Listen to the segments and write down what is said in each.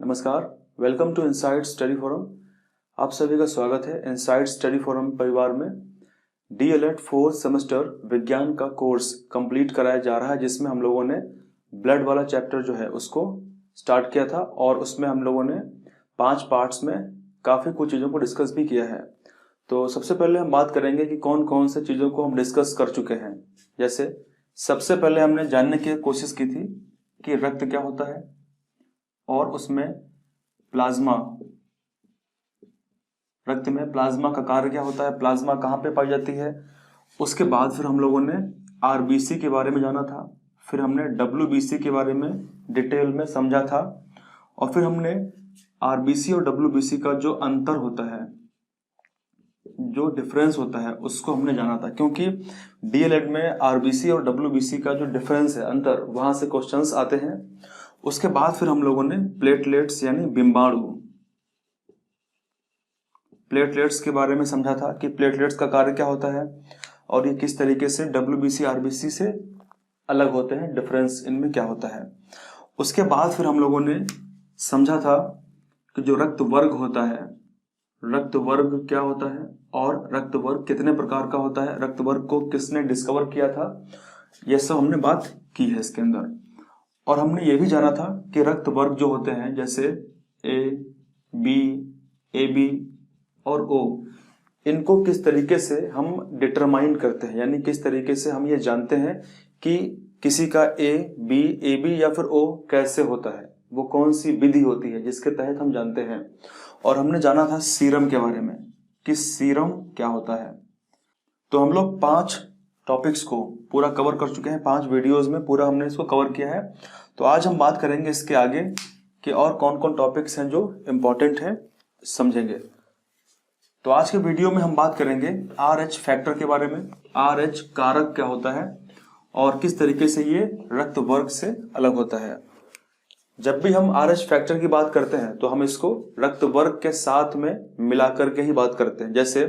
नमस्कार, welcome to Insight Study Forum. आप सभी का स्वागत है इनसाइट स्टडी फोरम परिवार में। डीएलएड 4th सेमेस्टर विज्ञान का कोर्स कंप्लीट कराया जा रहा है, जिसमें हम लोगों ने ब्लड वाला चैप्टर जो है उसको स्टार्ट किया था और उसमें हम लोगों ने 5 पार्ट्स में काफ़ी कुछ चीज़ों को डिस्कस भी किया है। तो सबसे पहले हम बात करेंगे कि कौन कौन से चीज़ों को हम डिस्कस कर चुके हैं। जैसे सबसे पहले हमने जानने की कोशिश की थी कि रक्त क्या होता है और उसमें प्लाज्मा, रक्त में प्लाज्मा का कार्य क्या होता है, प्लाज्मा कहाँ पे पाई जाती है। उसके बाद फिर हम लोगों ने आरबीसी के बारे में जाना था, फिर हमने डब्ल्यूबीसी के बारे में डिटेल में समझा था और फिर हमने आरबीसी और डब्ल्यूबीसी का जो अंतर होता है, जो डिफरेंस होता है, उसको हमने जाना था। क्योंकि डीएलएड में आरबीसी और डब्ल्यूबीसी का जो डिफरेंस है, अंतर, वहां से क्वेश्चंस आते हैं। उसके बाद फिर हम लोगों ने प्लेटलेट्स यानी बिंबाणु, प्लेटलेट्स के बारे में समझा था कि प्लेटलेट्स का कार्य क्या होता है और ये किस तरीके से डब्ल्यूबीसी आरबीसी से अलग होते हैं, डिफरेंस इनमें क्या होता है। उसके बाद फिर हम लोगों ने समझा था कि जो रक्त वर्ग होता है, रक्त वर्ग क्या होता है और रक्त वर्ग कितने प्रकार का होता है, रक्त वर्ग को किसने डिस्कवर किया था, यह सब हमने बात की है इसके अंदर। और हमने ये भी जाना था कि रक्त वर्ग जो होते हैं, जैसे ए, बी, ए बी और ओ, इनको किस तरीके से हम डिटरमाइन करते हैं, यानी किस तरीके से हम ये जानते हैं कि किसी का ए बी या फिर ओ कैसे होता है, वो कौन सी विधि होती है जिसके तहत हम जानते हैं। और हमने जाना था सीरम के बारे में कि सीरम क्या होता है। तो हम लोग 5 टॉपिक्स को पूरा कवर कर चुके हैं, 5 वीडियोस में पूरा हमने इसको कवर किया है। तो आज हम बात करेंगे इसके आगे कि और कौन कौन टॉपिक्स हैं जो इम्पोर्टेंट हैं, समझेंगे। तो आज के वीडियो में हम बात करेंगे RH फैक्टर के बारे में, RH कारक क्या होता है और किस तरीके से ये रक्त वर्ग से अलग होता है। जब भी हम RH फैक्टर की बात करते हैं तो हम इसको रक्त वर्ग के साथ में मिलाकर के ही बात करते हैं। जैसे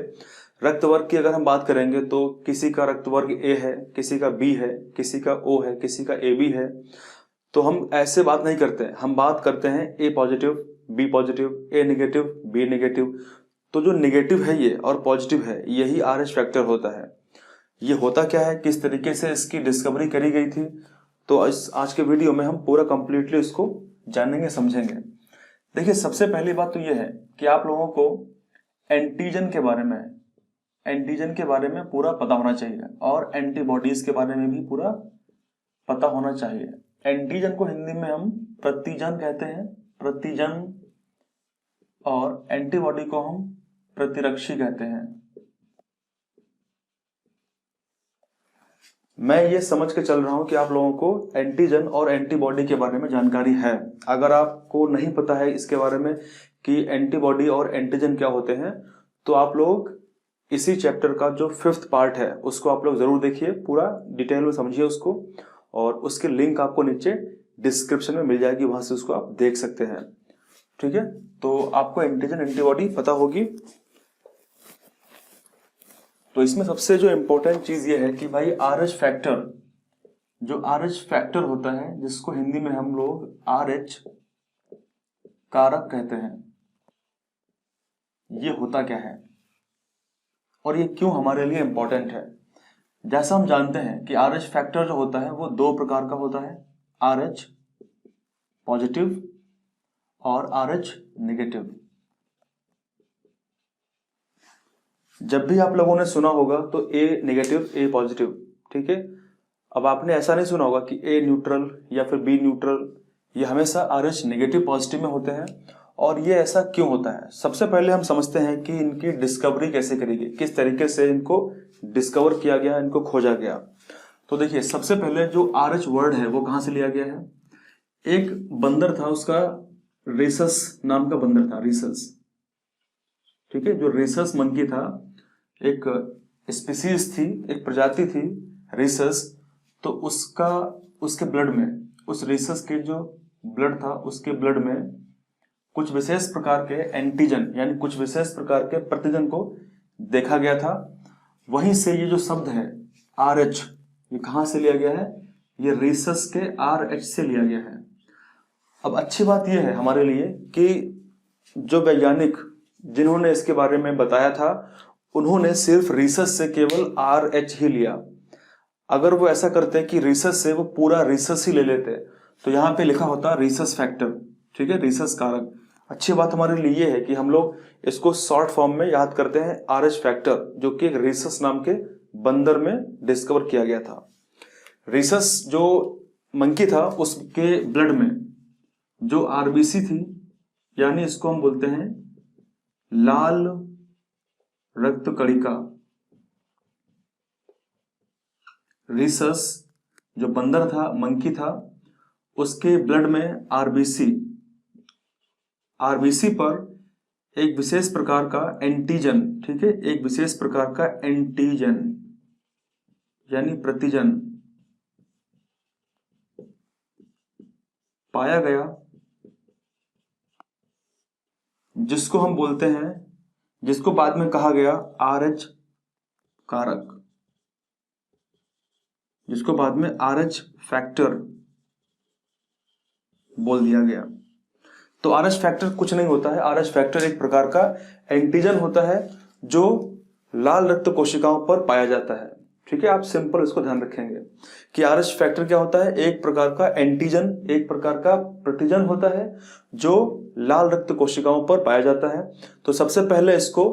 रक्त वर्ग की अगर हम बात करेंगे तो किसी का रक्त वर्ग ए है, किसी का बी है, किसी का ओ है, किसी का ए बी है। तो हम ऐसे बात नहीं करते हैं, हम बात करते हैं ए पॉजिटिव, बी पॉजिटिव, ए नेगेटिव, बी नेगेटिव। तो जो नेगेटिव है ये और पॉजिटिव है, यही RH फैक्टर होता है। ये होता क्या है, किस तरीके से इसकी डिस्कवरी करी गई थी, तो इस आज के वीडियो में हम पूरा कंप्लीटली इसको जानेंगे, समझेंगे। देखिए, सबसे पहली बात तो ये है कि आप लोगों को एंटीजन के बारे में पूरा पता होना चाहिए और एंटीबॉडीज के बारे में भी पूरा पता होना चाहिए। एंटीजन को हिंदी में हम प्रतिजन कहते हैं, प्रतिजन, और एंटीबॉडी को हम प्रतिरक्षी कहते हैं। मैं ये समझ के चल रहा हूं कि आप लोगों को एंटीजन और एंटीबॉडी के बारे में जानकारी है। अगर आपको नहीं पता है इसके बारे में कि एंटीबॉडी और एंटीजन क्या होते हैं, तो आप लोग इसी चैप्टर का जो 5th पार्ट है उसको आप लोग जरूर देखिए, पूरा डिटेल में समझिए उसको, और उसकी लिंक आपको नीचे डिस्क्रिप्शन में मिल जाएगी, वहां से उसको आप देख सकते हैं। ठीक है, तो आपको एंटीजन एंटीबॉडी पता होगी। तो इसमें सबसे जो इंपॉर्टेंट चीज ये है कि भाई RH फैक्टर, जो RH फैक्टर होता है, जिसको हिंदी में हम लोग RH कारक कहते हैं, ये होता क्या है और ये क्यों हमारे लिए इंपॉर्टेंट है। जैसा हम जानते हैं कि RH फैक्टर जो होता है वो 2 प्रकार का होता है, RH पॉजिटिव और RH नेगेटिव। जब भी आप लोगों ने सुना होगा तो A नेगेटिव, A पॉजिटिव, ठीक है। अब आपने ऐसा नहीं सुना होगा कि A न्यूट्रल या फिर B न्यूट्रल, ये हमेशा RH नेगेटिव पॉजिटिव में होते हैं। और ये ऐसा क्यों होता है, सबसे पहले हम समझते हैं कि इनकी डिस्कवरी कैसे करी गई, किस तरीके से इनको डिस्कवर किया गया, इनको खोजा गया। तो देखिए, सबसे पहले जो RH वर्ड है वो कहाँ से लिया गया है। एक बंदर था, उसका रेसस नाम का बंदर था, रेसस, ठीक है। जो रेसस मंकी था, एक स्पीसीज थी, एक प्रजाति थी रेसस। तो उसके ब्लड में, उस रेसस के जो ब्लड था, उसके ब्लड में कुछ विशेष प्रकार के एंटीजन यानी कुछ विशेष प्रकार के प्रतिजन को देखा गया था। वहीं से ये जो शब्द है RH, ये कहां से लिया गया है, ये रेसस के RH से लिया गया है। अब अच्छी बात यह है हमारे लिए कि जो वैज्ञानिक जिन्होंने इसके बारे में बताया था उन्होंने सिर्फ रिसर्च से केवल RH ही लिया। अगर वो ऐसा करते हैं कि रिसर्च से वो पूरा रिसर्च ही ले लेते तो यहाँ पे लिखा होता रिसर्च फैक्टर, ठीक है, रिसर्च कारक। अच्छी बात हमारे लिए ये है कि हम लोग इसको शॉर्ट फॉर्म में याद करते हैं RH फैक्टर, जो कि एक रिसर्च नाम के बंदर में डिस्कवर किया गया था। रिसर्च जो मंकी था उसके ब्लड में जो RBC थी, यानी इसको हम बोलते हैं लाल रक्त कणिका। रिसर्च जो बंदर था, मंकी था, उसके ब्लड में आरबीसी पर एक विशेष प्रकार का एंटीजन, ठीक है, एक विशेष प्रकार का एंटीजन यानी प्रतिजन पाया गया, जिसको हम बोलते हैं, जिसको बाद में कहा गया RH कारक, जिसको बाद में RH फैक्टर बोल दिया गया। तो RH फैक्टर कुछ नहीं होता है, RH फैक्टर एक प्रकार का एंटीजन होता है जो लाल रक्त कोशिकाओं पर पाया जाता है, ठीक है। आप सिंपल इसको ध्यान रखेंगे कि RH फैक्टर क्या होता है, एक प्रकार का एंटीजन, एक प्रकार का प्रतिजन होता है जो लाल रक्त कोशिकाओं पर पाया जाता है। तो सबसे पहले इसको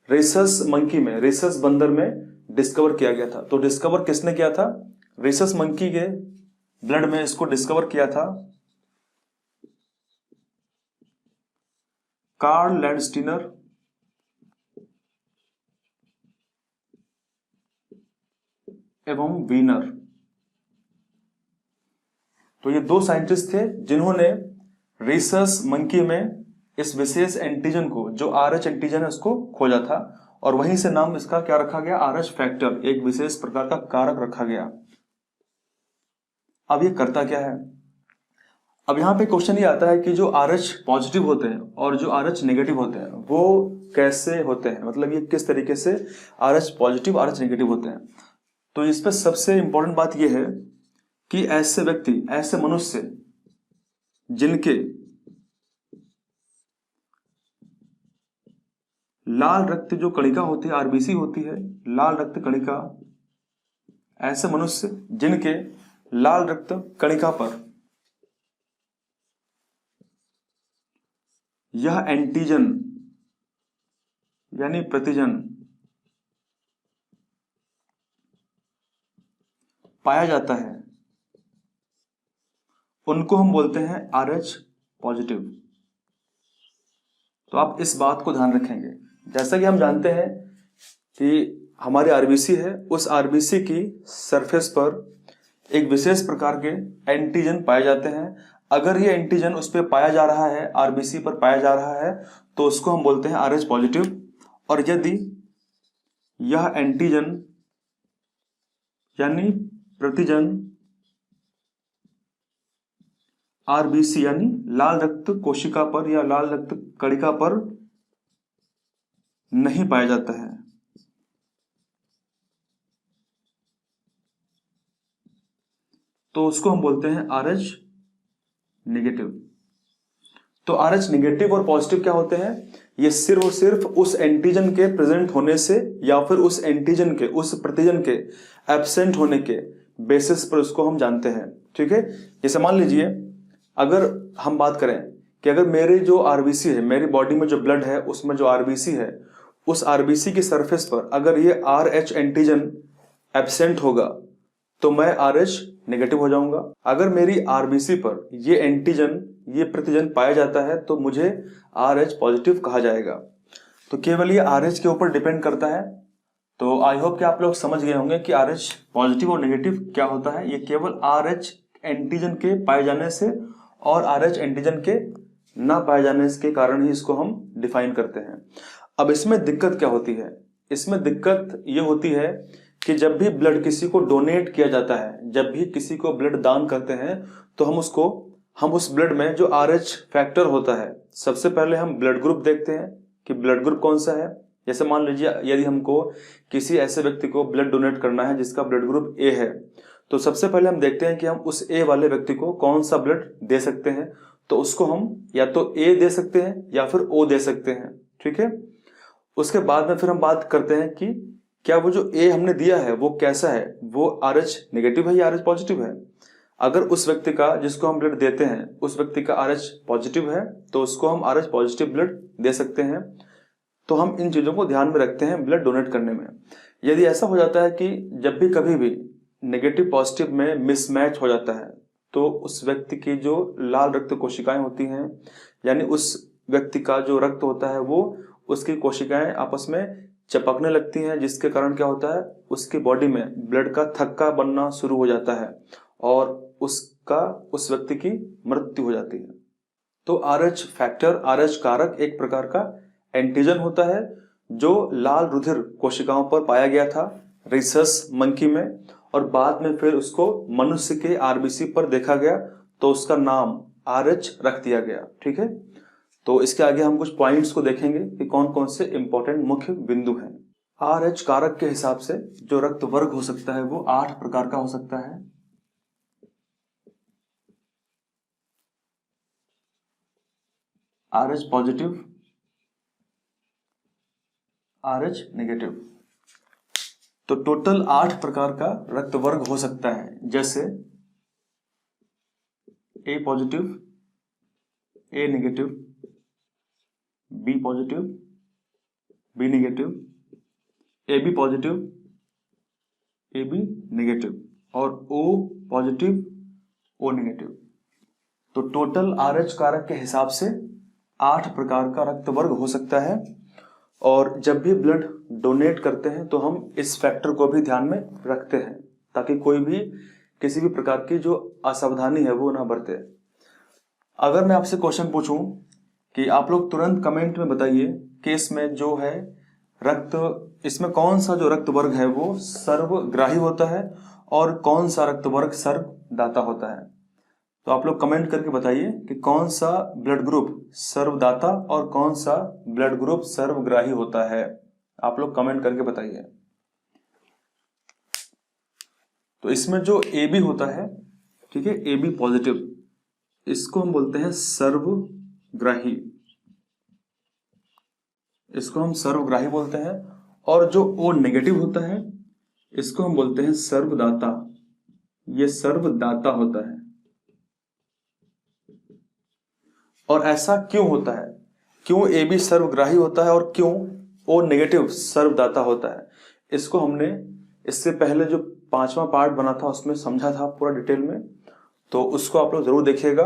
रेसस मंकी में, रेसस बंदर में डिस्कवर किया गया था। तो डिस्कवर किसने किया था? रेसस मंकी के ब्लड में इसको डिस्कवर किया था कार्ल लैंडस्टीनर एवं वीनर। तो ये दो साइंटिस्ट थे जिन्होंने रेसस मंकी में इस विशेष एंटीजन को, जो RH एंटीजन है, उसको खोजा था और वहीं से नाम इसका क्या रखा गया, RH फैक्टर, एक विशेष प्रकार का कारक रखा गया। अब ये करता क्या है? अब यहाँ पे क्वेश्चन ये आता है कि जो RH पॉजिटिव होते हैं और जो RH नेगेटिव होते हैं वो कैसे होते हैं, मतलब ये किस तरीके से RH पॉजिटिव RH नेगेटिव होते हैं। तो इस पर सबसे इंपॉर्टेंट बात यह है कि ऐसे व्यक्ति, ऐसे मनुष्य जिनके लाल रक्त जो कणिका होती है, RBC होती है, लाल रक्त कणिका, ऐसे मनुष्य जिनके लाल रक्त कणिका पर यह एंटीजन यानी प्रतिजन पाया जाता है, उनको हम बोलते हैं RH पॉजिटिव। तो आप इस बात को ध्यान रखेंगे। जैसा कि हम जानते हैं कि हमारे RBC है, उस RBC की सरफेस पर एक विशेष प्रकार के एंटीजन पाए जाते हैं। अगर ये एंटीजन उस पर पाया जा रहा है, RBC पर पाया जा रहा है, तो उसको हम बोलते हैं RH पॉजिटिव। और यदि यह एंटीजन यानी प्रतिजन RBC यानी लाल रक्त कोशिका पर या लाल रक्त कणिका पर नहीं पाया जाता है, तो उसको हम बोलते हैं RH नेगेटिव। तो RH नेगेटिव और पॉजिटिव क्या होते हैं? ये सिर्फ और सिर्फ उस एंटीजन के प्रेजेंट होने से या फिर उस एंटीजन के, उस प्रतिजन के एब्सेंट होने के बेसिस पर उसको हम जानते हैं, ठीक है। जैसे मान लीजिए अगर हम बात करें कि अगर मेरे जो RBC है, मेरी बॉडी में जो ब्लड है उसमें जो RBC है, उस RBC की सरफेस पर अगर ये RH एंटीजन एब्सेंट होगा तो मैं RH नेगेटिव हो जाऊंगा। अगर मेरी RBC पर ये एंटीजन, ये प्रतिजन पाया जाता है तो मुझे RH पॉजिटिव कहा जाएगा। तो केवल ये RH के ऊपर डिपेंड करता है। तो आई होप कि आप लोग समझ गए होंगे कि RH पॉजिटिव और नेगेटिव क्या होता है। ये केवल RH एंटीजन के पाए जाने से और RH एंटीजन के ना पाए जाने के कारण ही इसको हम डिफाइन करते हैं। अब इसमें दिक्कत क्या होती है? इसमें दिक्कत ये होती है कि जब भी ब्लड किसी को डोनेट किया जाता है, जब भी किसी को ब्लड दान करते हैं, तो हम उस ब्लड में जो RH फैक्टर होता है, सबसे पहले हम ब्लड ग्रुप देखते हैं कि ब्लड ग्रुप कौन सा है। जैसे मान लीजिए यदि हमको किसी ऐसे व्यक्ति को ब्लड डोनेट करना है जिसका ब्लड ग्रुप A है, तो सबसे पहले हम देखते हैं कि हम उस A वाले व्यक्ति को कौन सा ब्लड दे सकते हैं। तो उसको हम या तो ए दे सकते हैं या फिर ओ दे सकते हैं, ठीक है। उसके बाद में फिर हम बात करते हैं कि क्या वो जो ए हमने दिया है वो कैसा है, वो RH नेगेटिव है या RH पॉजिटिव है। अगर उस व्यक्ति का जिसको हम ब्लड देते हैं उस व्यक्ति का RH पॉजिटिव है तो उसको हम RH पॉजिटिव ब्लड दे सकते हैं। तो हम इन चीज़ों को ध्यान में रखते हैं ब्लड डोनेट करने में। यदि ऐसा हो जाता है कि जब भी कभी भी नेगेटिव पॉजिटिव में मिसमैच हो जाता है तो उस व्यक्ति की जो लाल रक्त कोशिकाएं होती हैं, यानी उस व्यक्ति का जो रक्त होता है वो उसकी कोशिकाएं आपस में चिपकने लगती हैं, जिसके कारण क्या होता है उसकी बॉडी में ब्लड का थक्का बनना शुरू हो जाता है और उस व्यक्ति की मृत्यु हो जाती है। तो RH फैक्टर, RH कारक एक प्रकार का एंटीजन होता है जो लाल रुधिर कोशिकाओं पर पाया गया था रिसस मंकी में, और बाद में फिर उसको मनुष्य के RBC पर देखा गया तो उसका नाम RH रख दिया गया, ठीक है। तो इसके आगे हम कुछ पॉइंट्स को देखेंगे कि कौन कौन से इंपॉर्टेंट मुख्य बिंदु हैं। RH कारक के हिसाब से जो रक्त वर्ग हो सकता है वो 8 प्रकार का हो सकता है। RH पॉजिटिव, RH नेगेटिव, तो टोटल 8 प्रकार का रक्त वर्ग हो सकता है, जैसे A positive, A negative, B positive, B negative, AB positive, AB negative और O पॉजिटिव, O नेगेटिव। तो टोटल RH कारक के हिसाब से 8 प्रकार का रक्त वर्ग हो सकता है। और जब भी ब्लड डोनेट करते हैं तो हम इस फैक्टर को भी ध्यान में रखते हैं ताकि कोई भी किसी भी प्रकार की जो असावधानी है वो ना बरते। अगर मैं आपसे क्वेश्चन पूछूं कि आप लोग तुरंत कमेंट में बताइए कि इसमें जो है इसमें कौन सा जो रक्त वर्ग है वो सर्वग्राही होता है और कौन सा रक्त वर्ग सर्वदाता होता है। तो आप लोग कमेंट करके बताइए कि कौन सा ब्लड ग्रुप सर्वदाता और कौन सा ब्लड ग्रुप सर्वग्राही होता है। आप लोग कमेंट करके बताइए। तो इसमें जो AB होता है, ठीक है, AB पॉजिटिव, इसको हम बोलते हैं सर्वग्राही, इसको हम सर्वग्राही बोलते हैं। और जो O नेगेटिव होता है इसको हम बोलते हैं सर्वदाता, ये सर्वदाता होता है। और ऐसा क्यों होता है, क्यों AB सर्वग्राही होता है और क्यों O नेगेटिव सर्वदाता होता है, इसको हमने इससे पहले जो 5वां पार्ट बना था उसमें समझा था पूरा डिटेल में, तो उसको आप लोग जरूर देखिएगा।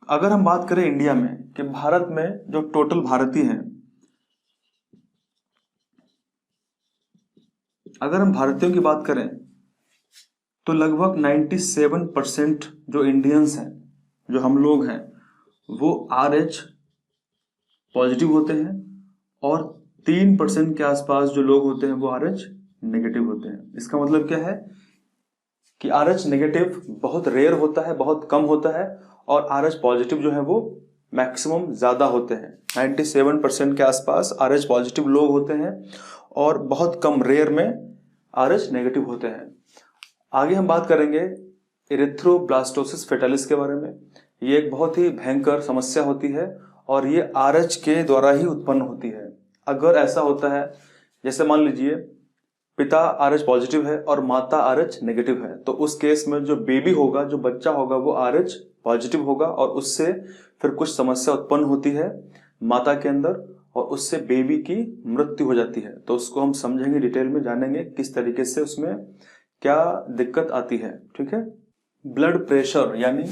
अगर हम बात करें इंडिया में कि भारत में जो टोटल भारतीय हैं, अगर हम भारतीयों की बात करें तो लगभग 97% जो इंडियंस हैं, जो हम लोग हैं, वो RH पॉजिटिव होते हैं और 3% के आसपास जो लोग होते हैं वो RH नेगेटिव होते हैं। इसका मतलब क्या है कि RH नेगेटिव बहुत रेयर होता है, बहुत कम होता है, और RH पॉजिटिव जो है वो मैक्सिमम ज़्यादा होते हैं। 97% के आसपास RH पॉजिटिव लोग होते हैं और बहुत कम रेयर में RH नेगेटिव होते हैं। आगे हम बात करेंगे इरिथ्रोब्लास्टोसिस फेटालिस के बारे में। ये एक बहुत ही भयंकर समस्या होती है और ये RH के द्वारा ही उत्पन्न होती है। अगर ऐसा होता है, जैसे मान लीजिए पिता RH पॉजिटिव है और माता RH नेगेटिव है, तो उस केस में जो बेबी होगा, जो बच्चा होगा, वो RH पॉजिटिव होगा और उससे फिर कुछ समस्या उत्पन्न होती है माता के अंदर और उससे बेबी की मृत्यु हो जाती है। तो उसको हम समझेंगे, डिटेल में जानेंगे किस तरीके से उसमें क्या दिक्कत आती है, ठीक है। ब्लड प्रेशर यानी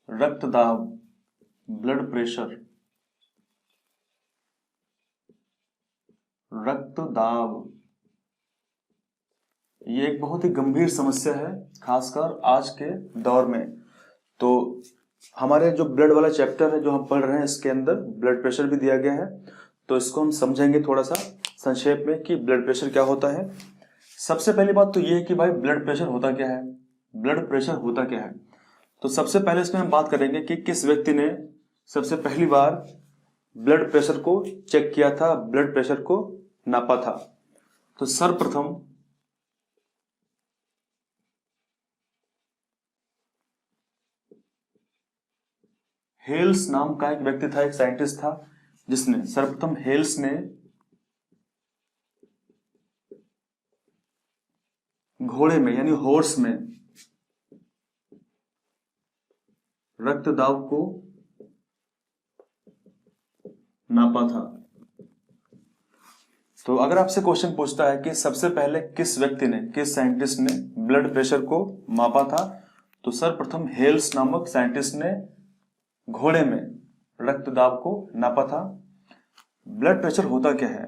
रक्तदाब, ब्लड प्रेशर, रक्तदाब, ये एक बहुत ही गंभीर समस्या है खासकर आज के दौर में। तो हमारे जो ब्लड वाला चैप्टर है जो हम पढ़ रहे हैं, इसके अंदर ब्लड प्रेशर भी दिया गया है, तो इसको हम समझेंगे थोड़ा सा संक्षेप में कि ब्लड प्रेशर क्या होता है। सबसे पहली बात तो ये है कि भाई ब्लड प्रेशर होता क्या है, ब्लड प्रेशर होता क्या है। तो सबसे पहले इसमें हम बात करेंगे कि किस व्यक्ति ने सबसे पहली बार ब्लड प्रेशर को चेक किया था, ब्लड प्रेशर को नापा था। तो सर्वप्रथम हेल्स नाम का एक व्यक्ति था, एक साइंटिस्ट था, जिसने सर्वप्रथम हेल्स ने घोड़े में यानी हॉर्स में रक्त दाब को नापा था। तो अगर आपसे क्वेश्चन पूछता है कि सबसे पहले किस व्यक्ति ने, किस साइंटिस्ट ने ब्लड प्रेशर को मापा था, तो सर्वप्रथम हेल्स नामक साइंटिस्ट ने घोड़े में रक्त दाब को नापा था। ब्लड प्रेशर होता क्या है?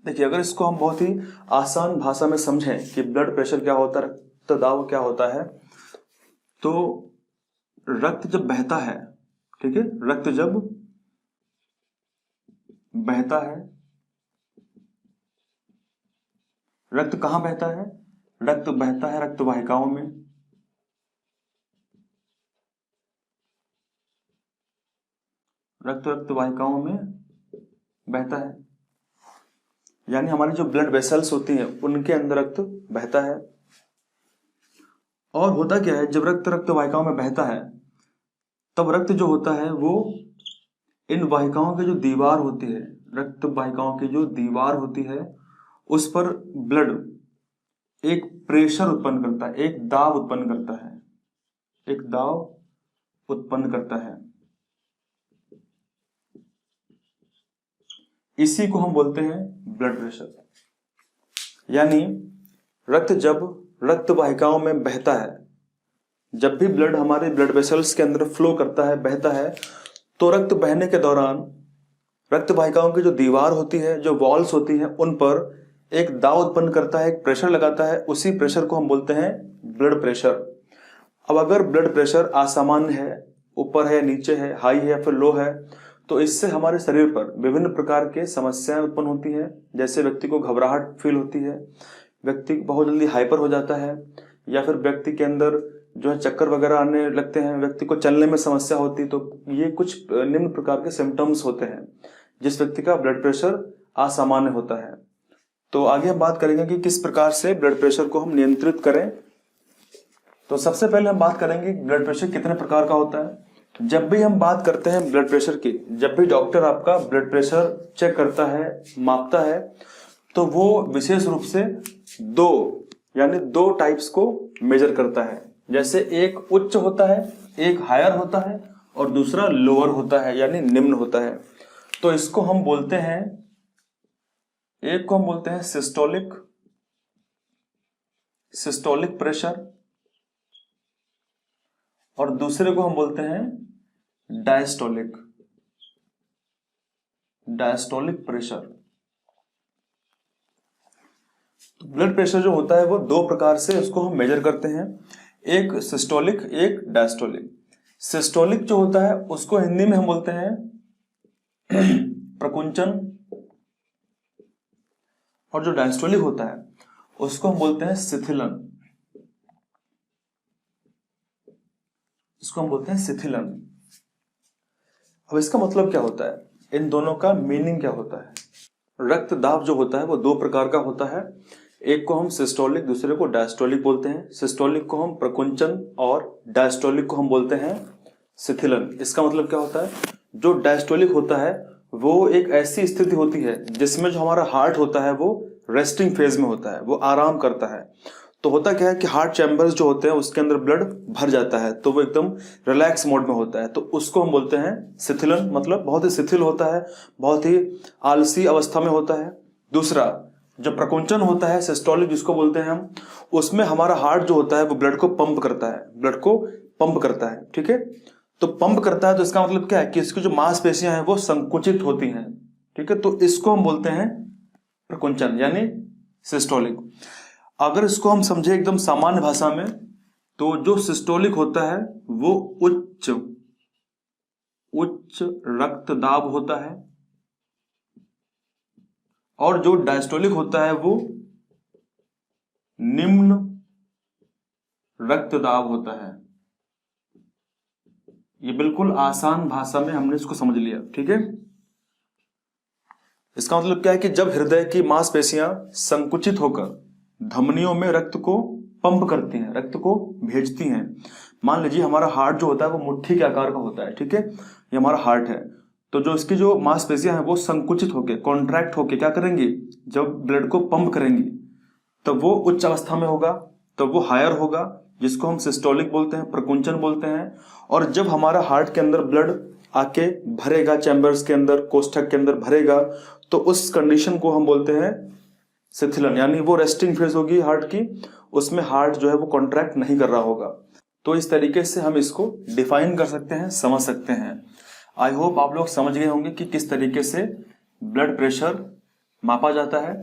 देखिए, अगर इसको हम बहुत ही आसान भाषा में समझें कि ब्लड प्रेशर क्या होता है, रक्त दाब क्या होता है, तो रक्त जब बहता है, ठीक है, रक्त जब बहता है, रक्त कहां बहता है? रक्त बहता है रक्त वाहिकाओं में, रक्त वाहिकाओं में बहता है, यानी हमारी जो ब्लड वेसल्स होती हैं उनके अंदर रक्त बहता है। और होता क्या है, जब रक्त वाहिकाओं में बहता है, तब रक्त जो होता है वो इन वाहिकाओं की जो दीवार होती है, रक्त वाहिकाओं की जो दीवार होती है, उस पर ब्लड एक प्रेशर उत्पन्न करता है, एक दाब उत्पन्न करता है, एक दाब उत्पन्न करता है। इसी को हम बोलते हैं ब्लड प्रेशर। यानी रक्त जब रक्त वाहिकाओं में बहता है, जब भी ब्लड हमारे ब्लड वेसल्स के अंदर फ्लो करता है, बहता है, तो रक्त बहने के दौरान रक्त वाहिकाओं की जो दीवार होती है, जो वॉल्स होती हैं, उन पर एक दाब उत्पन्न करता है, एक प्रेशर लगाता है। उसी प्रेशर को हम बोलते हैं ब्लड प्रेशर। अब अगर ब्लड प्रेशर असामान्य है, ऊपर है, नीचे है, हाई है या फिर लो है, तो इससे हमारे शरीर पर विभिन्न प्रकार के समस्याएं उत्पन्न होती हैं। जैसे व्यक्ति को घबराहट फील होती है, व्यक्ति बहुत जल्दी हाइपर हो जाता है, या फिर व्यक्ति के अंदर जो है चक्कर वगैरह आने लगते हैं, व्यक्ति को चलने में समस्या होती है। तो ये कुछ निम्न प्रकार के सिम्टम्स होते हैं जिस व्यक्ति का ब्लड प्रेशर असामान्य होता है। तो आगे हम बात करेंगे कि किस प्रकार से ब्लड प्रेशर को हम नियंत्रित करें। तो सबसे पहले हम बात करेंगे ब्लड प्रेशर कितने प्रकार का होता है। जब भी हम बात करते हैं ब्लड प्रेशर की, जब भी डॉक्टर आपका ब्लड प्रेशर चेक करता है, मापता है, तो वो विशेष रूप से दो टाइप्स को मेजर करता है। जैसे एक उच्च होता है, एक हायर होता है, और दूसरा लोअर होता है यानी निम्न होता है। तो इसको हम बोलते हैं, एक को हम बोलते हैं सिस्टोलिक प्रेशर, और दूसरे को हम बोलते हैं डायस्टोलिक प्रेशर। तो ब्लड प्रेशर जो होता है वो दो प्रकार से उसको हम मेजर करते हैं, एक सिस्टोलिक, एक डायस्टोलिक। सिस्टोलिक जो होता है उसको हिंदी में हम बोलते हैं प्रकुंचन, और जो डायस्टोलिक होता है उसको हम बोलते हैं शिथिलन, इसको हम बोलते हैं शिथिलन। अब इसका मतलब क्या होता है, इन दोनों का मीनिंग क्या होता है? रक्त दाब जो होता है वो दो प्रकार का होता है, एक को हम सिस्टोलिक, दूसरे को डायस्टोलिक बोलते हैं। सिस्टोलिक को हम प्रकुंचन और डायस्टोलिक को हम बोलते हैं शिथिलन। इसका मतलब क्या होता है, जो डायस्टोलिक होता है वो एक ऐसी स्थिति होती है जिसमें जो हमारा हार्ट होता है वो रेस्टिंग फेज में होता है, वो आराम करता है। तो होता क्या है कि हार्ट चैम्बर्स जो होते हैं उसके अंदर ब्लड भर जाता है, तो वो एकदम रिलैक्स मोड में होता है, तो उसको हम बोलते हैं शिथिलन। मतलब बहुत ही शिथिल होता है, बहुत ही आलसी अवस्था में होता है। दूसरा जो प्रकुंचन होता है, सिस्टोलिक जिसको बोलते हैं हम, उसमें हमारा हार्ट जो होता है वो ब्लड को पंप करता है, ब्लड को पंप करता है, ठीक है। तो पंप करता है तो इसका मतलब क्या है कि इसकी जो मांसपेशियां हैं वो संकुचित होती हैं, ठीक है। तो इसको हम बोलते हैं प्रकुंचन यानी सिस्टोलिक। अगर इसको हम समझे एकदम सामान्य भाषा में, तो जो सिस्टोलिक होता है वो उच्च रक्त दाब होता है, और जो डायस्टोलिक होता है वो निम्न रक्त दाब होता है। ये बिल्कुल आसान भाषा में हमने इसको समझ लिया, ठीक है। इसका मतलब क्या है कि जब हृदय की मांसपेशियां संकुचित होकर धमनियों में रक्त को पंप करती हैं, रक्त को भेजती हैं। मान लीजिए हमारा हार्ट जो होता है वो मुट्ठी के आकार का होता है, ठीक है, ये हमारा हार्ट है। तो जो इसकी जो मांसपेशियां हैं वो संकुचित होके, कॉन्ट्रैक्ट होके क्या करेंगी, जब ब्लड को पंप करेंगी तब वो उच्च अवस्था में होगा, तब वो हायर होगा, जिसको हम सिस्टोलिक बोलते हैं, प्रकुंचन बोलते हैं। और जब हमारा हार्ट के अंदर ब्लड आके भरेगा, चैम्बर्स के अंदर, कोष्ठक के अंदर भरेगा, तो उस कंडीशन को हम बोलते हैं शिथिलन, यानी वो रेस्टिंग फेज होगी हार्ट की, उसमें हार्ट जो है वो कॉन्ट्रैक्ट नहीं कर रहा होगा। तो इस तरीके से हम इसको डिफाइन कर सकते हैं, समझ सकते हैं। आई होप आप लोग समझ गए होंगे कि किस तरीके से ब्लड प्रेशर मापा जाता है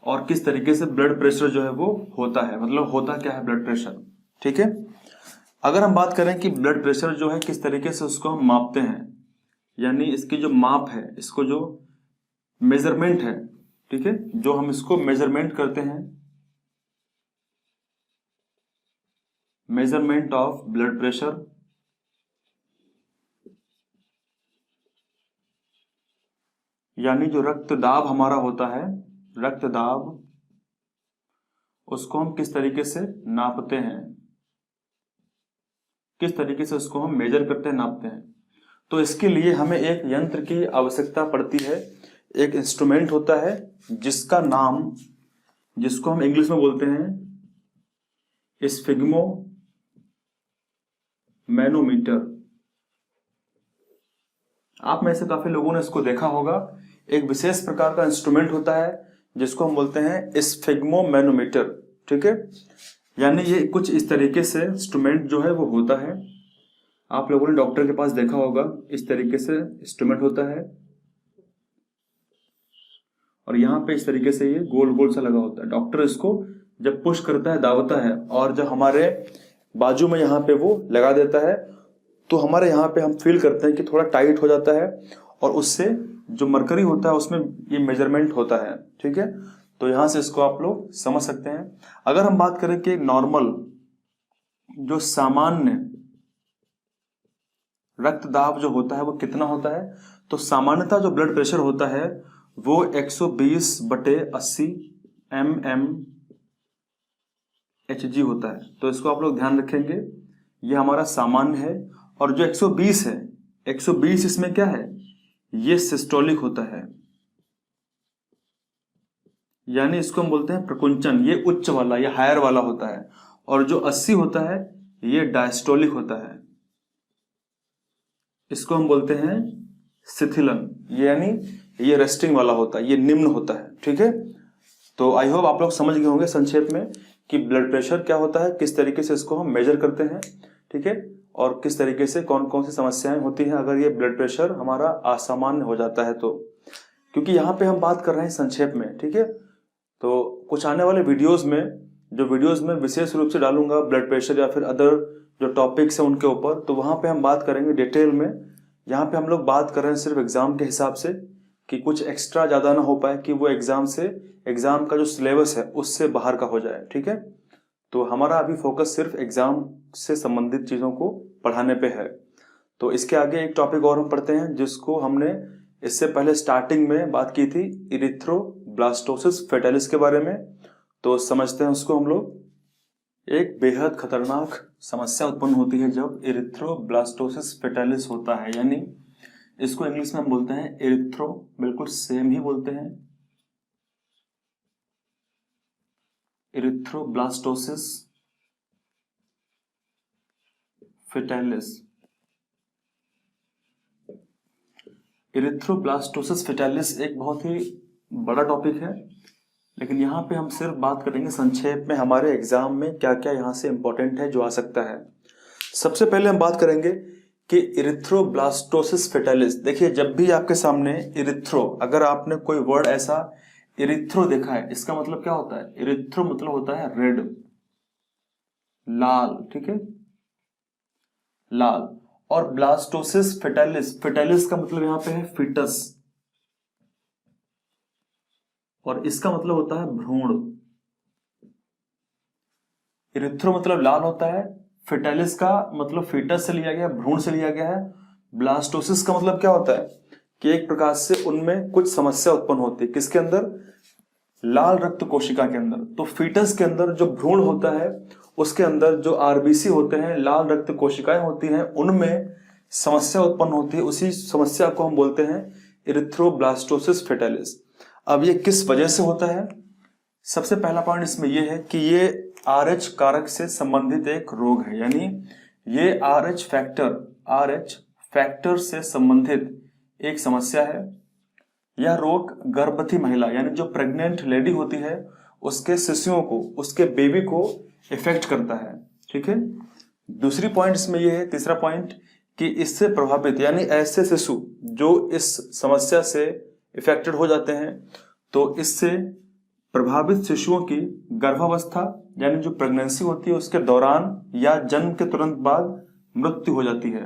और किस तरीके से ब्लड प्रेशर जो है वो होता है, मतलब होता क्या है ब्लड प्रेशर, ठीक है। अगर हम बात करें कि ब्लड प्रेशर जो है किस तरीके से उसको हम मापते हैं, यानी इसकी जो माप है, इसको जो मेजरमेंट है, ठीक है, जो हम इसको मेजरमेंट करते हैं, मेजरमेंट ऑफ ब्लड प्रेशर, यानी जो रक्त दाब हमारा होता है, रक्त दाब, उसको हम किस तरीके से नापते हैं, किस तरीके से उसको हम मेजर करते हैं, नापते हैं। तो इसके लिए हमें एक यंत्र की आवश्यकता पड़ती है, एक इंस्ट्रूमेंट होता है जिसका नाम, जिसको हम इंग्लिश में बोलते हैं स्फिग्मो मैनोमीटर। आप में से काफी लोगों ने इसको देखा होगा। एक विशेष प्रकार का इंस्ट्रूमेंट होता है जिसको हम बोलते हैं स्फिग्मो मैनोमीटर, ठीक है। यानी ये कुछ इस तरीके से इंस्ट्रूमेंट जो है वो होता है। आप लोगों ने डॉक्टर के पास देखा होगा, इस तरीके से इंस्ट्रूमेंट होता है और यहाँ पे इस तरीके से ये गोल गोल सा लगा होता है। डॉक्टर इसको जब पुश करता है, दावता है, और जब हमारे बाजू में यहाँ पे वो लगा देता है तो हमारे यहाँ पे हम फील करते हैं कि थोड़ा टाइट हो जाता है और उससे जो मरकरी होता है उसमें ये मेजरमेंट होता है, ठीक है। तो यहाँ से इसको आप लोग समझ सकते हैं। अगर हम बात करें कि नॉर्मल जो सामान्य रक्त दाब जो होता है वो कितना होता है, तो सामान्यतः जो ब्लड प्रेशर होता है वो 120/80 mmHg होता है। तो इसको आप लोग ध्यान रखेंगे, ये हमारा सामान्य है। और जो 120 है, 120 इसमें क्या है, ये सिस्टोलिक होता है, यानी इसको हम बोलते हैं प्रकुंचन, ये उच्च वाला, ये हायर वाला होता है। और जो 80 होता है ये डायस्टोलिक होता है, इसको हम बोलते हैं शिथिलन, यानी ये रेस्टिंग वाला होता है, ये निम्न होता है, ठीक है। तो आई होप आप लोग समझ गए होंगे संक्षेप में कि ब्लड प्रेशर क्या होता है, किस तरीके से इसको हम मेजर करते हैं, ठीक है, और किस तरीके से कौन कौन सी समस्याएं होती हैं अगर ये ब्लड प्रेशर हमारा असामान्य हो जाता है तो। क्योंकि यहाँ पे हम बात कर रहे हैं संक्षेप में, ठीक है। तो कुछ आने वाले वीडियोस में, जो वीडियोस में विशेष रूप से डालूंगा ब्लड प्रेशर या फिर अदर जो टॉपिक्स हैं उनके ऊपर, तो वहाँ पे हम बात करेंगे डिटेल में। यहाँ पे हम लोग बात कर रहे हैं सिर्फ एग्जाम के हिसाब से, कि कुछ एक्स्ट्रा ज़्यादा ना हो पाए कि वो एग्जाम का जो सिलेबस है उससे बाहर का हो जाए, ठीक है। तो हमारा अभी फोकस सिर्फ एग्जाम से संबंधित चीज़ों को पढ़ाने पे है। तो इसके आगे एक टॉपिक और हम पढ़ते हैं जिसको हमने इससे पहले स्टार्टिंग में बात की थी, इरिथ्रोब्लास्टोसिस फेटालिस के बारे में। तो समझते हैं उसको हम लोग। एक बेहद खतरनाक समस्या उत्पन्न होती है जब इरिथ्रोब्लास्टोसिस फेटालिस होता है, यानी इसको इंग्लिश में हम बोलते हैं इरिथ्रो, बिल्कुल सेम ही बोलते हैं, इरिथ्रोब्लास्टोसिस फेटालिस। इरिथ्रोब्लास्टोसिस फेटालिस एक बहुत ही बड़ा टॉपिक है, लेकिन यहाँ पे हम सिर्फ बात करेंगे संक्षेप में हमारे एग्जाम में क्या क्या यहाँ से इंपॉर्टेंट है जो आ सकता है। सबसे पहले हम बात करेंगे कि इरिथ्रोब्लास्टोसिस फेटालिस। देखिए, जब भी आपके सामने इरिथ्रो, अगर आपने कोई वर्ड ऐसा इरिथ्रो देखा है, इसका मतलब क्या होता है, इरिथ्रो मतलब होता है रेड, लाल, ठीक है, लाल। और ब्लास्टोसिस फेटालिस, फेटालिस का मतलब यहां पे है फीटस, और इसका मतलब होता है भ्रूण। इरिथ्रो मतलब लाल होता है, फेटालिस का मतलब फीटस से लिया गया, भ्रूण से लिया गया है। ब्लास्टोसिस का मतलब क्या होता है कि एक प्रकार से उनमें कुछ समस्या उत्पन्न होती है, किसके अंदर, लाल रक्त कोशिका के अंदर। तो फीटस के अंदर जो भ्रूण होता है उसके अंदर जो आरबीसी होते हैं, लाल रक्त कोशिकाएं होती हैं, उनमें समस्या उत्पन्न होती है। उसी समस्या को हम बोलते हैं इरिथ्रोब्लास्टोसिस फेटालिस। अब ये किस वजह से होता है? सबसे पहला पॉइंट इसमें यह है कि ये RH कारक से संबंधित एक रोग है, यानी ये RH फैक्टर से संबंधित एक समस्या है। यह रोग गर्भवती महिला यानी जो प्रेग्नेंट लेडी होती है उसके शिशुओं को, उसके बेबी को इफेक्ट करता है। ठीक है। दूसरी पॉइंट इसमें यह है, तीसरा पॉइंट, कि इससे प्रभावित यानी ऐसे शिशु जो इस समस्या से इफेक्टेड हो जाते हैं, तो इससे प्रभावित शिशुओं की गर्भावस्था यानी जो प्रेगनेंसी होती है उसके दौरान या जन्म के तुरंत बाद मृत्यु हो जाती है।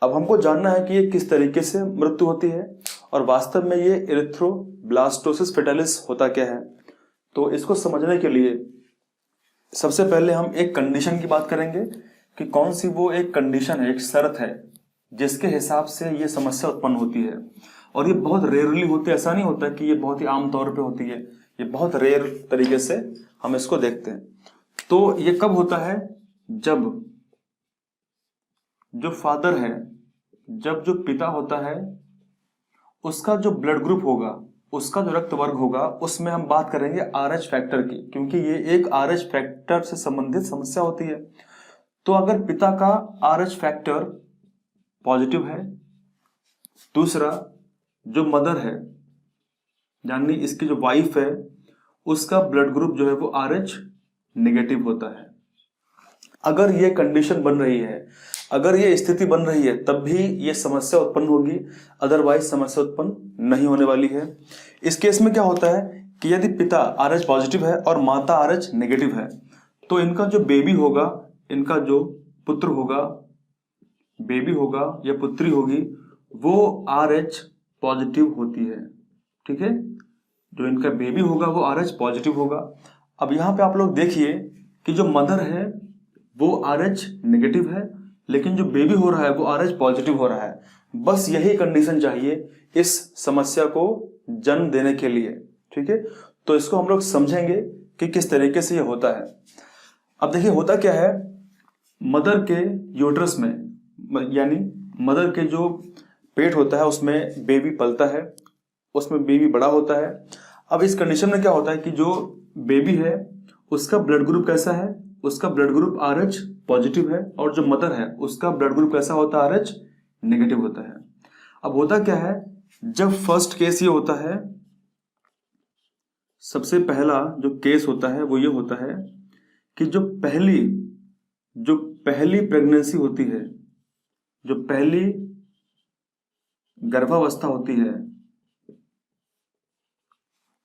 अब हमको जानना है कि ये किस तरीके से मृत्यु होती है और वास्तव में ये इरिथ्रोब्लास्टोसिस फेटालिस होता क्या है। तो इसको समझने के लिए सबसे पहले हम एक कंडीशन की बात करेंगे कि कौन सी वो एक कंडीशन है, एक शर्त है जिसके हिसाब से ये समस्या उत्पन्न होती है। और ये बहुत रेयरली होती है, ऐसा नहीं होता कि ये बहुत ही आम तौर पे होती है, ये बहुत रेयर तरीके से हम इसको देखते हैं। तो ये कब होता है? जब जो फादर है, जब जो पिता होता है, उसका जो ब्लड ग्रुप होगा, उसका जो रक्त वर्ग होगा, उसमें हम बात करेंगे RH फैक्टर की, क्योंकि ये एक RH फैक्टर से संबंधित समस्या होती है। तो अगर पिता का RH फैक्टर पॉजिटिव है, दूसरा जो मदर है यानी इसकी जो वाइफ है, उसका ब्लड ग्रुप जो है वो RH नेगेटिव होता है। अगर ये कंडीशन बन रही है, अगर ये स्थिति बन रही है, तब भी ये समस्या उत्पन्न होगी, अदरवाइज समस्या उत्पन्न नहीं होने वाली है। इस केस में क्या होता है कि यदि पिता RH पॉजिटिव है और माता RH नेगेटिव है, तो इनका जो बेबी होगा, इनका जो पुत्र होगा, बेबी होगा या पुत्री होगी, वो RH पॉजिटिव होती है। ठीक है। जो इनका बेबी होगा वो RH पॉजिटिव होगा। अब यहाँ पे आप लोग देखिए कि जो मदर है वो RH नेगेटिव है, लेकिन जो बेबी हो रहा है वो RH पॉजिटिव हो रहा है। बस यही कंडीशन चाहिए इस समस्या को जन्म देने के लिए। ठीक है। तो इसको हम लोग समझेंगे कि किस तरीके से ये होता है। अब देखिए होता क्या है, मदर के यूट्रस में यानी मदर के जो पेट होता है उसमें बेबी पलता है, उसमें बेबी बड़ा होता है। अब इस कंडीशन में क्या होता है कि जो बेबी है उसका ब्लड ग्रुप कैसा है? उसका ब्लड ग्रुप RH पॉजिटिव है, और जो मदर है उसका ब्लड ग्रुप कैसा होता है? RH नेगेटिव होता है। अब होता क्या है, जब फर्स्ट केस ये होता है, सबसे पहला जो केस होता है वो ये होता है कि जो पहली प्रेगनेंसी होती है, जो पहली गर्भावस्था होती है,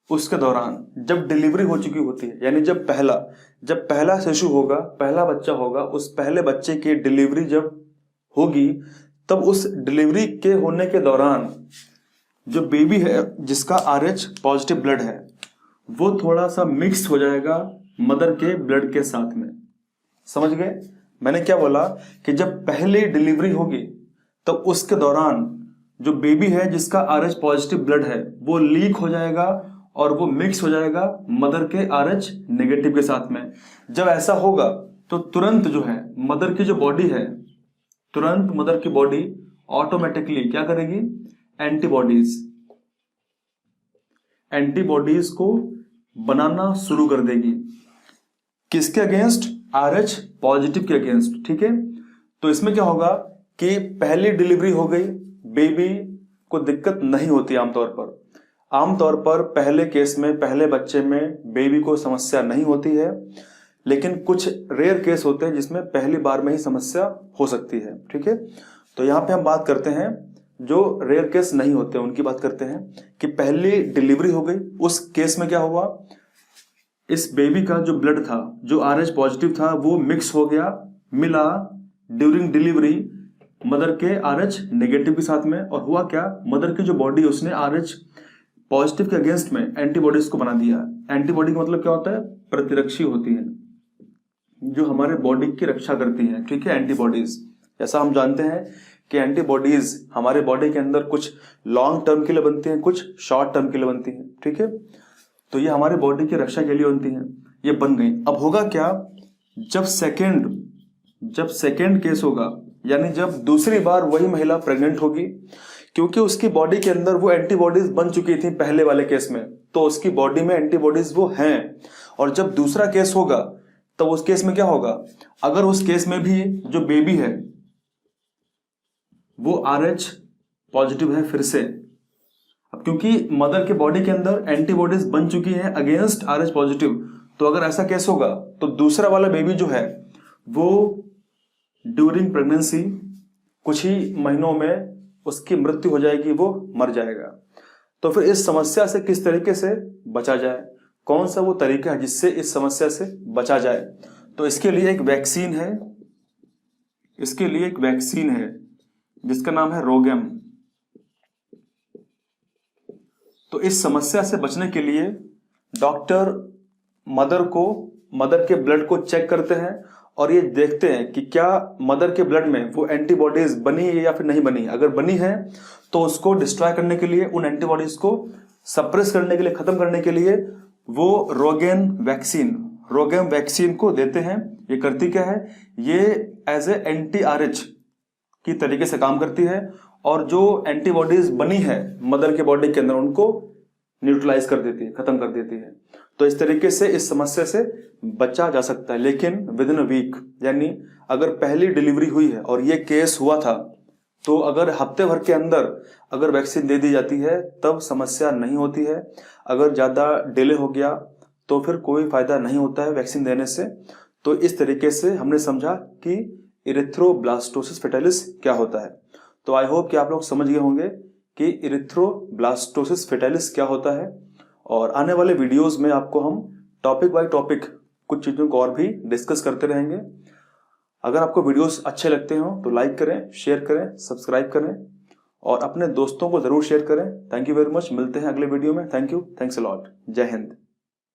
उसके दौरान जब डिलीवरी हो चुकी होती है, यानी जब पहला शिशु होगा, पहला बच्चा होगा, उस पहले बच्चे की डिलीवरी जब होगी, तब उस डिलीवरी के होने के दौरान जो बेबी है जिसका RH पॉजिटिव ब्लड है वो थोड़ा सा मिक्स हो जाएगा मदर के ब्लड के साथ में। समझ गए मैंने क्या बोला? कि जब पहली डिलीवरी होगी तो उसके दौरान जो बेबी है जिसका RH पॉजिटिव ब्लड है वो लीक हो जाएगा और वो मिक्स हो जाएगा मदर के RH नेगेटिव के साथ में। जब ऐसा होगा तो तुरंत जो है मदर की जो बॉडी है, तुरंत मदर की बॉडी ऑटोमेटिकली क्या करेगी? एंटीबॉडीज को बनाना शुरू कर देगी। किसके अगेंस्ट? RH पॉजिटिव के अगेंस्ट। ठीक है। तो इसमें क्या होगा कि पहली डिलीवरी हो गई, बेबी को दिक्कत नहीं होती आमतौर पर पहले केस में, पहले बच्चे में बेबी को समस्या नहीं होती है, लेकिन कुछ रेयर केस होते हैं जिसमें पहली बार में ही समस्या हो सकती है। ठीक है। तो यहाँ पे हम बात करते हैं जो रेयर केस नहीं होते उनकी बात करते हैं कि पहली डिलीवरी हो गई, उस केस में क्या हुआ, इस बेबी का जो ब्लड था, जो RH पॉजिटिव था, वो मिक्स हो गया, मिला ड्यूरिंग डिलीवरी मदर के RH नेगेटिव के साथ में। और हुआ क्या, मदर की जो बॉडी उसने RH पॉजिटिव के अगेंस्ट में एंटीबॉडीज को बना दिया। एंटीबॉडी का मतलब क्या होता है? प्रतिरक्षी होती है, जो हमारे बॉडी की रक्षा करती है। ठीक है। एंटीबॉडीज, जैसा हम जानते हैं कि एंटीबॉडीज हमारे बॉडी के अंदर कुछ लॉन्ग टर्म के लिए बनती हैं, कुछ शॉर्ट टर्म के लिए बनती हैं। ठीक है। तो ये हमारे बॉडी की रक्षा के लिए बनती हैं, ये बन गई। अब होगा क्या, जब सेकेंड केस होगा, यानी जब दूसरी बार वही महिला प्रेग्नेंट होगी, क्योंकि उसकी बॉडी के अंदर वो एंटीबॉडीज बन चुकी थी पहले वाले केस में, तो उसकी बॉडी में एंटीबॉडीज वो हैं। और जब दूसरा केस होगा तो उस केस में क्या होगा, अगर उस केस में भी जो बेबी है वो RH पॉजिटिव है फिर से, अब क्योंकि मदर के बॉडी के अंदर एंटीबॉडीज बन चुकी है अगेंस्ट RH पॉजिटिव, तो अगर ऐसा केस होगा तो दूसरा वाला बेबी जो है वो ड्यूरिंग प्रेगनेंसी कुछ ही महीनों में उसकी मृत्यु हो जाएगी, वो मर जाएगा। तो फिर इस समस्या से किस तरीके से बचा जाए, कौन सा वो तरीका है जिससे इस समस्या से बचा जाए? तो इसके लिए एक वैक्सीन है, जिसका नाम है रोगेम। तो इस समस्या से बचने के लिए डॉक्टर मदर के ब्लड को चेक करते हैं और ये देखते हैं कि क्या मदर के ब्लड में वो एंटीबॉडीज बनी है या फिर नहीं बनी। अगर बनी है तो उसको डिस्ट्रॉय करने के लिए, उन एंटीबॉडीज को सप्रेस करने के लिए, खत्म करने के लिए वो रोगेम वैक्सीन को देते हैं। ये करती क्या है, ये एज ए anti-RH की तरीके से काम करती है और जो एंटीबॉडीज बनी है मदर के बॉडी के अंदर उनको न्यूट्रलाइज कर देती है, खत्म कर देती है। तो इस तरीके से इस समस्या से बचा जा सकता है, लेकिन विद इन अ वीक, यानी अगर पहली डिलीवरी हुई है और ये केस हुआ था तो अगर हफ्ते भर के अंदर अगर वैक्सीन दे दी जाती है तब समस्या नहीं होती है। अगर ज़्यादा डिले हो गया तो फिर कोई फायदा नहीं होता है वैक्सीन देने से। तो इस तरीके से हमने समझा कि इरिथ्रोब्लास्टोसिस फेटालिस क्या होता है। तो आई होप कि आप लोग समझ गए होंगे कि इरिथ्रोब्लास्टोसिस फेटालिस क्या होता है, और आने वाले वीडियोस में आपको हम टॉपिक बाय टॉपिक कुछ चीज़ों को और भी डिस्कस करते रहेंगे। अगर आपको वीडियोस अच्छे लगते हो तो लाइक करें, शेयर करें, सब्सक्राइब करें और अपने दोस्तों को ज़रूर शेयर करें। थैंक यू वेरी मच, मिलते हैं अगले वीडियो में। Thank you, thanks a lot, जय हिंद।